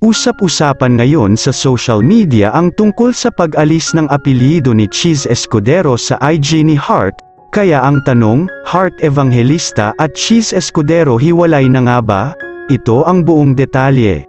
Usap-usapan ngayon sa social media ang tungkol sa pag-alis ng apelyido ni Cheese Escudero sa IG ni Heart, kaya ang tanong, Heart Evangelista at Cheese Escudero hiwalay na nga ba? Ito ang buong detalye.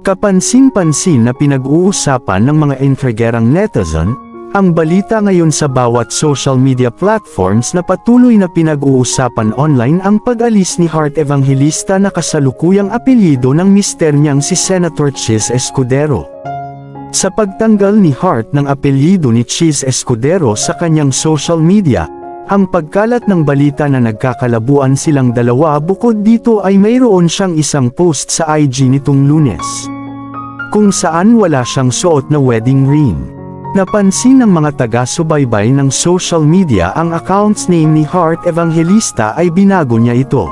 Kapansin-pansin na pinag-uusapan ng mga intrigerang netizen, ang balita ngayon sa bawat social media platforms na patuloy na pinag-uusapan online ang pag-alis ni Heart Evangelista na kasalukuyang apelyido ng mister niyang si Senator Cheese Escudero. Sa pagtanggal ni Heart ng apelyido ni Cheese Escudero sa kanyang social media, ang pagkalat ng balita na nagkakalabuan silang dalawa bukod dito ay mayroon siyang isang post sa IG nitong Lunes, kung saan wala siyang suot na wedding ring. Napansin ng mga taga-subaybay ng social media ang account's name ni Heart Evangelista ay binago niya ito.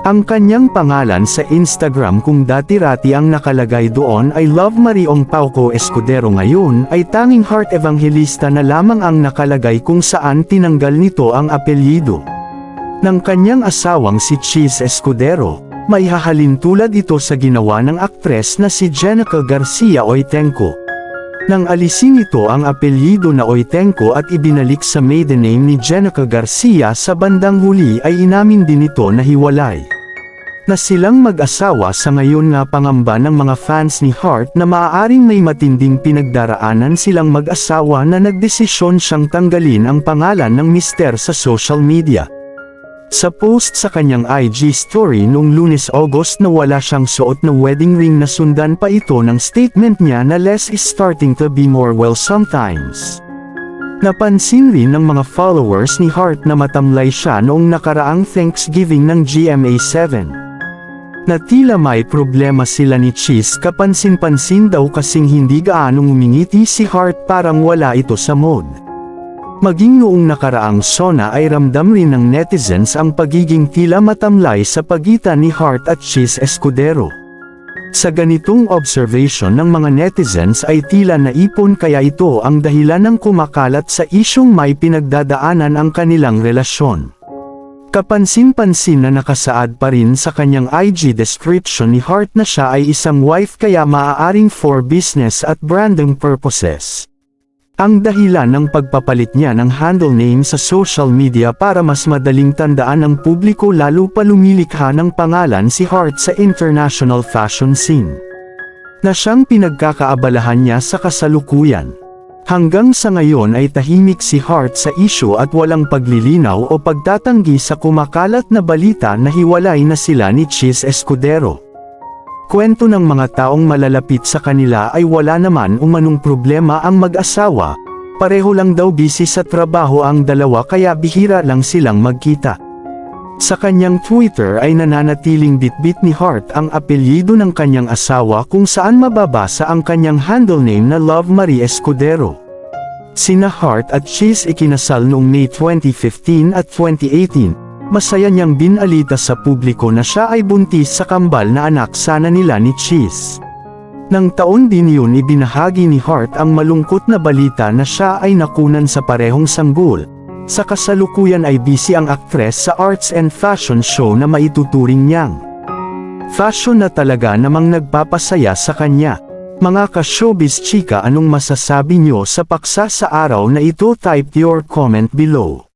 Ang kanyang pangalan sa Instagram kung dati-rati ang nakalagay doon ay Love Mariong Pauco Escudero, ngayon ay tanging Heart Evangelista na lamang ang nakalagay kung saan tinanggal nito ang apelyido ng kanyang asawang si Cheese Escudero. May hahalin tulad ito sa ginawa ng aktres na si Jenica Garcia Oitenco. Nang alisin ito ang apelyido na Oitenco at ibinalik sa maiden name ni Jenica Garcia, sa bandang huli ay inamin din ito na hiwalay na silang mag-asawa. Sa ngayon nga pangamba ng mga fans ni Heart na maaaring may matinding pinagdaraanan silang mag-asawa na nagdesisyon siyang tanggalin ang pangalan ng mister sa social media. Sa post sa kanyang IG story noong Lunes, August na wala siyang suot na wedding ring, na sundan pa ito ng statement niya na less is starting to be more well sometimes. Napansin rin ng mga followers ni Heart na matamlay siya noong nakaraang Thanksgiving ng GMA7. Na tila may problema sila ni Cheese, kapansin-pansin daw kasing hindi gaanong umingiti si Heart, parang wala ito sa mood. Maging noong nakaraang SONA ay ramdam rin ng netizens ang pagiging tila matamlay sa pagitan ni Heart at Cheese Escudero. Sa ganitong observation ng mga netizens ay tila naipon kaya ito ang dahilan ng kumakalat sa isyung may pinagdadaanan ang kanilang relasyon. Kapansin-pansin na nakasaad pa rin sa kanyang IG description ni Heart na siya ay isang wife, kaya maaaring for business at branding purposes ang dahilan ng pagpapalit niya ng handle name sa social media para mas madaling tandaan ng publiko, lalo pa lumilikha ng pangalan si Heart sa international fashion scene na siyang pinagkakaabalahan niya sa kasalukuyan. Hanggang sa ngayon ay tahimik si Heart sa issue at walang paglilinaw o pagtatanggi sa kumakalat na balita na hiwalay na sila ni Cheese Escudero. Kwento ng mga taong malalapit sa kanila ay wala naman umanong problema ang mag-asawa, pareho lang daw busy sa trabaho ang dalawa kaya bihira lang silang magkita. Sa kanyang Twitter ay nananatiling bitbit ni Heart ang apelyido ng kanyang asawa, kung saan mababasa ang kanyang handle name na Love Marie Escudero. Sina Heart at Cheese ikinasal noong May 2015 at 2018. Masaya niyang binalita sa publiko na siya ay buntis sa kambal na anak sana nila ni Cheese. Nang taon din yun ibinahagi ni Heart ang malungkot na balita na siya ay nakunan sa parehong sanggol. Sa kasalukuyan ay busy ang aktres sa arts and fashion show na maituturing niyang fashion na talaga namang nagpapasaya sa kanya. Mga ka-showbiz chika, anong masasabi niyo sa paksa sa araw na ito? Type your comment below.